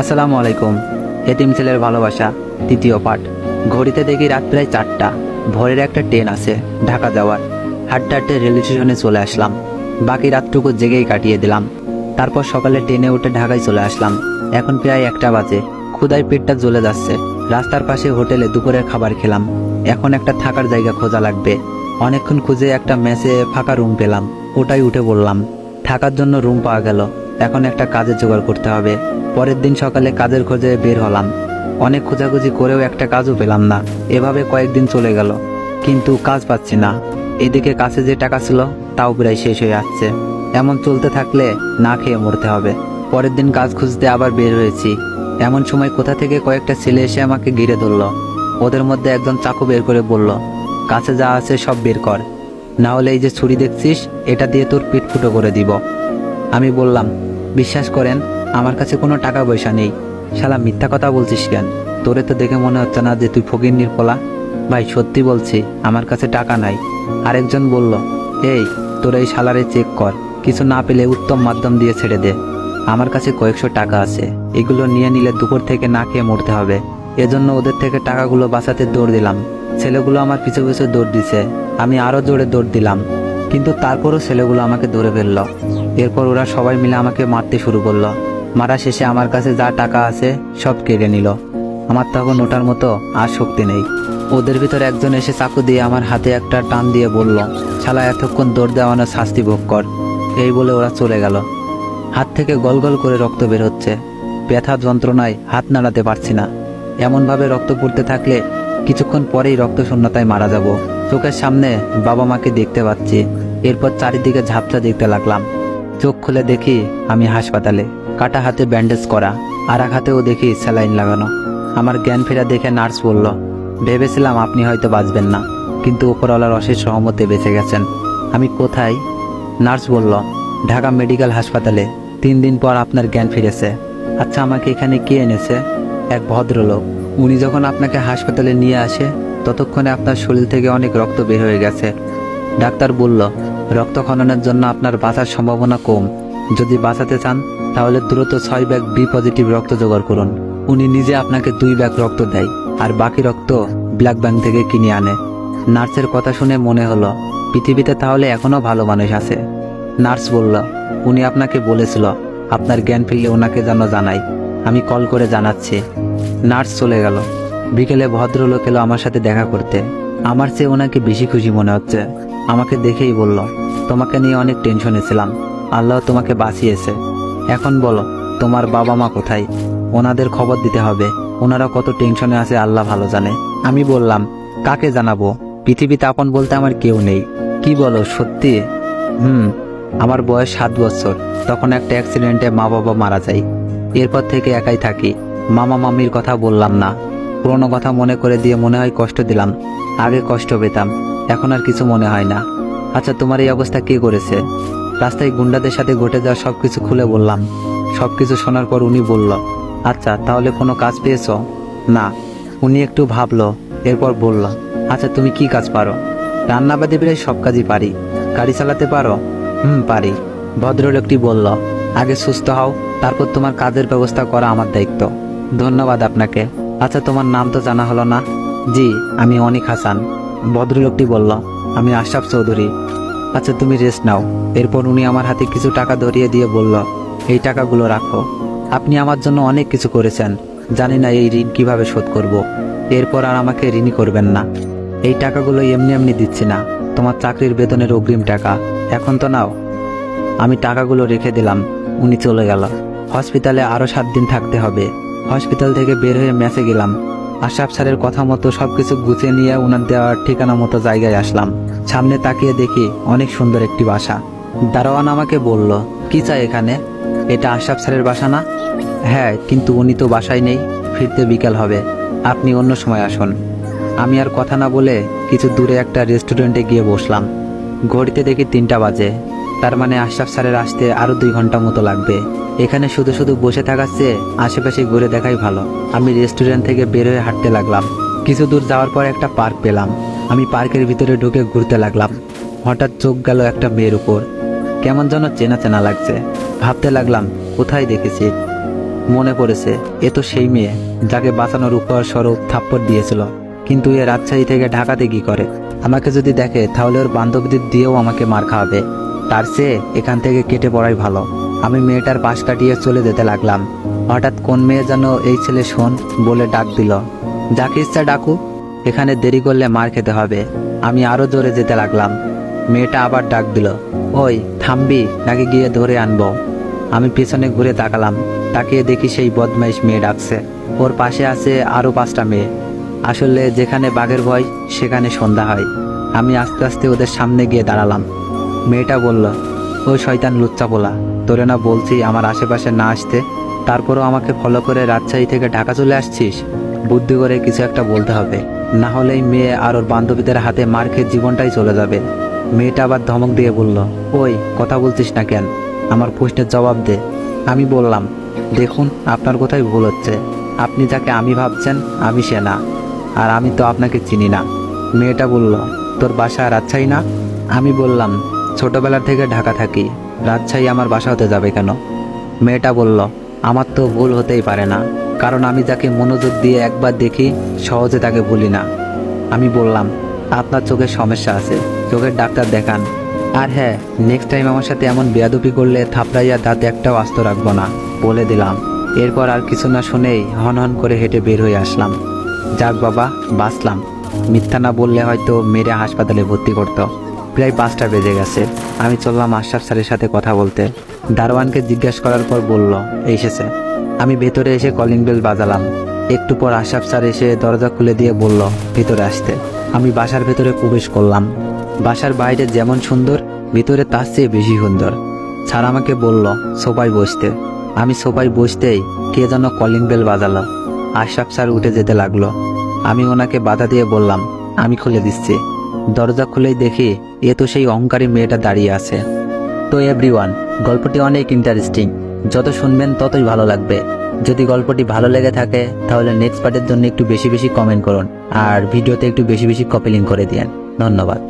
আসসালামু আলাইকুম। এতিম ছেলের ভালোবাসা তৃতীয় পার্ট। ঘড়িতে দেখি রাত প্রায় 4টা। ভোরের একটা ট্রেন আছে ঢাকা যাওয়ার। হাঁটতে হাঁটতে রেল স্টেশনে চলে আসলাম। বাকি রাতটুকু জেগেই কাটিয়ে দিলাম। তারপর সকালে ট্রেনে উঠে ঢাকায় চলে আসলাম। এখন প্রায় 1টা বাজে। ক্ষুধায় পেটটা জ্বলে যাচ্ছে। রাস্তার পাশে হোটেলে দুপুরের খাবার খেলাম। এখন একটা থাকার জায়গা খোঁজা লাগবে। অনেকক্ষণ খুঁজে একটা মেসে ফাঁকা রুম পেলাম, ওটাই উঠে বললাম। থাকার জন্য রুম পাওয়া গেল। এখন একটা কাজের জোগাড় করতে হবে। পরের দিন সকালে কাজের খোঁজে বের হলাম। অনেক খোঁজাখুঁজি করেও একটা কাজও পেলাম না। এভাবে কয়েকদিন চলে গেল, কিন্তু কাজ পাচ্ছি না। এদিকে কাছে যে টাকা ছিল তাও প্রায় শেষ হয়ে যাচ্ছে। এমন চলতে থাকলে না খেয়ে মরতে হবে। পরের দিন কাজ খুঁজতে আবার বের হয়েছি। এমন সময় কোথা থেকে কয়েকটা ছেলে এসে আমাকে ঘিরে ধরল। ওদের মধ্যে একজন চাকু বের করে বলল, কাছে যা আছে সব বের কর, না হলে এই যে ছুরি দেখছিস এটা দিয়ে তোর পিঠ ফুটো করে দিব। আমি বললাম, বিশ্বাস করেন আমার কাছে কোনো টাকা পয়সা নেই। শালা মিথ্যা কথা বলছিস কেন? তোরে তো দেখে মনে হচ্ছে না যে তুই ফকিন্নির পোলা। ভাই সত্যি বলছি, আমার কাছে টাকা নাই। আরেকজন বলল, এই তোর এই শালারে চেক কর, কিছু না পেলে উত্তম মাধ্যম দিয়ে ছেড়ে দে। আমার কাছে কয়েকশো টাকা আছে, এগুলো নিয়ে নিলে দুপুর থেকে না খেয়ে মরতে হবে। এজন্য ওদের থেকে টাকাগুলো বাঁচাতে দৌড় দিলাম। ছেলেগুলো আমার পিছু পিছু দৌড় দিছে। আমি আরও জোরে দৌড় দিলাম, কিন্তু তারপরও ছেলেগুলো আমাকে ধরে ফেললো। এরপর ওরা সবাই মিলে আমাকে মারতে শুরু করলো। মারা শেষে আমার কাছে যা টাকা আছে সব কেড়ে নিল। আমার তখন ওঠার মতো আর শক্তি নেই। ওদের ভিতর একজন এসে চাকু দিয়ে আমার হাতে একটা টান দিয়ে বলল, শালা এতক্ষণ দৌড় দেওয়ানোর শাস্তি ভোগ কর। এই বলে ওরা চলে গেল। হাত থেকে গলগল করে রক্ত বের হচ্ছে। ব্যথা যন্ত্রণায় হাত নাড়াতে পারছি না। এমনভাবে রক্ত পড়তে থাকলে কিছুক্ষণ পরেই রক্ত শূন্যতায় মারা যাব। চোখের সামনে বাবা মাকে দেখতে পাচ্ছি। এরপর চারিদিকে ঝাপসা দেখতে লাগলাম। চোখ খুলে দেখি আমি হাসপাতালে, কাটা হাতে ব্যান্ডেজ করা, আর এক হাতেও দেখি স্যালাইন লাগানো। আমার জ্ঞান ফেরা দেখে নার্স বলল, ভেবেছিলাম আপনি হয়তো বাঁচবেন না, কিন্তু উপরওয়ালার অশেষ রহমতে বেঁচে গেছেন। আমি কোথায়? নার্স বলল, ঢাকা মেডিকেল হাসপাতালে। 3 দিন পর আপনার জ্ঞান ফিরেছে। আচ্ছা, আমাকে এখানে কে এনেছে? এক ভদ্রলোক। উনি যখন আপনাকে হাসপাতালে নিয়ে আসে ততক্ষণে আপনার শরীর থেকে অনেক রক্ত বের হয়ে গেছে। ডাক্তার বলল, রক্ত খননের জন্য আপনার বাঁচার সম্ভাবনা কম। যদি বাঁচাতে চান তাহলে দ্রুত 6 ব্যাগ বি পজিটিভ রক্ত জোগাড় করুন। উনি নিজে আপনাকে 2 ব্যাগ রক্ত দেয়, আর বাকি রক্ত ব্লাড ব্যাংক থেকে কিনে আনে। নার্সের কথা শুনে মনে হলো পৃথিবীতে তাহলে এখনো ভালো মানুষ আছে। নার্স বলল, উনি আপনাকে বলেছিল আপনার জ্ঞান ফিরলে ওনাকে যেন জানাই। আমি কল করে জানাচ্ছি। নার্স চলে গেল। বিকেলে ভদ্রলোক এলো আমার সাথে দেখা করতে। আমার চেয়ে ওনাকে বেশি খুশি মনে হচ্ছে। আমাকে দেখেই বলল, তোমাকে নিয়ে অনেক টেনশনে ছিলাম, আল্লাহ তোমাকে বাঁচিয়েছে। এখন বলো তোমার বাবা মা কোথায়? ওনাদের খবর দিতে হবে। ওনারা কত টেনশনে আছে আল্লাহ ভালো জানে। আমি বললাম, কাকে জানাবো? পৃথিবীতে আপন বলতে আমার কেউ নেই। কি বলো সত্যি? আমার বয়স 7 বছর। তখন একটা অ্যাক্সিডেন্টে মা বাবা মারা যায়। এরপর থেকে একাই থাকি। মামা মামির কথা বললাম না। পুরোনো কথা মনে করে দিয়ে মনে হয় কষ্ট দিলাম। আগে কষ্ট পেতাম, এখন আর কিছু মনে হয় না। আচ্ছা, তোমার এই অবস্থা কে করেছে? রাস্তায় গুন্ডাদের সাথে ঘটে যাওয়া সবকিছু খুলে বললাম। সবকিছু শোনার পর উনি বলল, আচ্ছা তাহলে কোনো কাজ পেয়েছো? না। উনি একটু ভাবলো, এরপর বলল, আচ্ছা তুমি কি কাজ পারো? রান্নাবাদে প্রায় সব কাজই পারি। গাড়ি চালাতে পারো? পারি। ভদ্রলোকটি বলল, আগে সুস্থ হও, তারপর তোমার কাজের ব্যবস্থা করা আমার দায়িত্ব। ধন্যবাদ আপনাকে। আচ্ছা, তোমার নাম তো জানা হলো না। জি, আমি অনিক হাসান। ভদ্রলোকটি বলল, আমি আশরাফ চৌধুরী। আচ্ছা, তুমি রেস্ট নাও। এরপর উনি আমার হাতে কিছু টাকা ধরিয়ে দিয়ে বলল, এই টাকাগুলো রাখো। আপনি আমার জন্য অনেক কিছু করেছেন, জানি না এই ঋণ কিভাবে শোধ করব। এরপর আর আমাকে ঋণী করবেন না। এই টাকাগুলো এমনি এমনি দিচ্ছি না, তোমার চাকরির বেতনের অগ্রিম টাকা। এখন তো নাও। আমি টাকাগুলো রেখে দিলাম। উনি চলে গেল। হসপিটালে আরও 7 দিন থাকতে হবে। হসপিটাল থেকে বের হয়ে মেসে গেলাম। আশরাফ স্যারের কথা মতো সবকিছু গুছিয়ে নিয়ে ওনার দেওয়ার ঠিকানা মতো জায়গায় আসলাম। সামনে তাকিয়ে দেখি অনেক সুন্দর একটি বাসা। দারোয়ান আমাকে বলল, কি চাই এখানে? এটা আশরাফ স্যারের বাসা না? হ্যাঁ, কিন্তু উনি তো বাসায় নেই, ফিরতে বিকেল হবে, আপনি অন্য সময় আসুন। আমি আর কথা না বলে কিছু দূরে একটা রেস্টুরেন্টে গিয়ে বসলাম। ঘড়িতে দেখি 3টা বাজে। তার মানে আশরাফ স্যারের আসতে আরও 2 ঘন্টা মতো লাগবে। এখানে শুধু শুধু বসে থাকার চেয়ে আশেপাশে ঘুরে দেখাই ভালো। আমি রেস্টুরেন্ট থেকে বের হয়ে হাঁটতে লাগলাম। কিছু দূর যাওয়ার পর একটা পার্ক পেলাম। আমি পার্কের ভিতরে ঢুকে ঘুরতে লাগলাম। হঠাৎ চোখ গেল একটা মেয়ের উপর। কেমন যেন চেনা চেনা লাগছে। ভাবতে লাগলাম, কোথায় দেখেছি। মনে পড়েছে, এ তো সেই মেয়ে যাকে বাঁচানোর উপহার স্বরূপ থাপ্পড় দিয়েছিল। কিন্তু এ রাজশাহী থেকে ঢাকাতে কি করে? আমাকে যদি দেখে তাহলে ওর বান্ধবীদের দিয়েও আমাকে মার খাওয়াবে। তার চেয়ে এখান থেকে কেটে পড়াই ভালো। আমি মেয়েটার পাশ কাটিয়ে চলে যেতে লাগলাম। হঠাৎ কোন মেয়ে যেন এই ছেলে শোন বলে ডাক দিল। যাকে ইচ্ছা ডাকু, এখানে দেরি করলে মার খেতে হবে। আমি আরো জোরে যেতে লাগলাম। মেয়েটা আবার ডাক দিল, ওই থামবি নাকি গিয়ে ধরে আনবো? আমি পেছনে ঘুরে তাকালাম। তাকিয়ে দেখি সেই বদমাইশ মেয়ে ডাকছে। ওর পাশে আছে আরো 5টা মেয়ে। আসলে যেখানে বাঘের ভয় সেখানে সন্ধ্যা হয়। আমি আস্তে আস্তে ওদের সামনে গিয়ে দাঁড়ালাম। মেয়েটা বলল, ওই শয়তান লুচ্চা পোলা, তোরে না বলছি আমার আশেপাশে না আসতে, তারপরও আমাকে ফলো করে রাজশাহী থেকে ঢাকা চলে আসছিস? বুদ্ধি করে কিছু একটা বলতে হবে, না হলে এই মেয়ে আর ওর বান্ধবীদের হাতে মার খেয়ে জীবনটাই চলে যাবে। মেয়েটা আবার ধমক দিয়ে বলল, ওই কথা বলছিস না কেন? আমার প্রশ্নের জবাব দে। আমি বললাম, দেখুন আপনার কোথায় ভুল হচ্ছে। আপনি যাকে আমি ভাবছেন আমি সে না, আর আমি তো আপনাকে চিনি না। মেয়েটা বলল, তোর বাসা রাজশাহী না? আমি বললাম, ছোটবেলা থেকে ঢাকা থাকি, রাজশাহী আমার বাসা হতে যাবে কেন? মেয়েটা বলল, আমার তো ভুল হতেই পারে না, কারণ আমি যাকে মনোযোগ দিয়ে একবার দেখি সহজে তাকে ভুলি না। আমি বললাম, আপনার চোখের সমস্যা আছে, চোখের ডাক্তার দেখান। আর হ্যাঁ, নেক্সট টাইম আমার সাথে এমন বেয়াদবি করলে থাপড়াইয়া দাঁত একটাও আস্ত রাখবো না, বলে দিলাম। এরপর আর কিছু না শুনেই হন হন করে হেঁটে বের হয়ে আসলাম। যাক বাবা, বাঁচলাম। মিথ্যা না বললে হয়তো মেরে হাসপাতালে ভর্তি করতো। প্রায় 5টা বেজে গেছে। আমি চললাম আশরাফ স্যারের সাথে কথা বলতে। দারোয়ানকে জিজ্ঞাসা করার পর বলল, এসেছে। আমি ভেতরে এসে কলিং বেল বাজালাম। একটু পর আশরাফ স্যার এসে দরজা খুলে দিয়ে বলল, ভিতরে আসতে। আমি বাসার ভেতরে প্রবেশ করলাম। বাসার বাইরে যেমন সুন্দর, ভিতরে তার চেয়ে বেশি সুন্দর। স্যার আমাকে বলল সোফায় বসতে। আমি সোফায় বসতেই কে যেন কলিং বেল বাজালো। আশরাফ স্যার উঠে যেতে লাগলো। আমি ওনাকে বাধা দিয়ে বললাম, আমি খুলে দিচ্ছি। দরজা খুলেই দেখি এ তো সেই অহংকারী মেয়েটা দাঁড়িয়ে আছে। তো এভরিওয়ান, গল্পটি অনেক ইন্টারেস্টিং। যত শুনবেন ততই ভালো লাগবে। যদি গল্পটি ভালো লেগে থাকে তাহলে নেক্সট পার্টের জন্য একটু বেশি বেশি কমেন্ট করুন, আর ভিডিওতে একটু বেশি বেশি কপি লিঙ্ক করে দিন। ধন্যবাদ।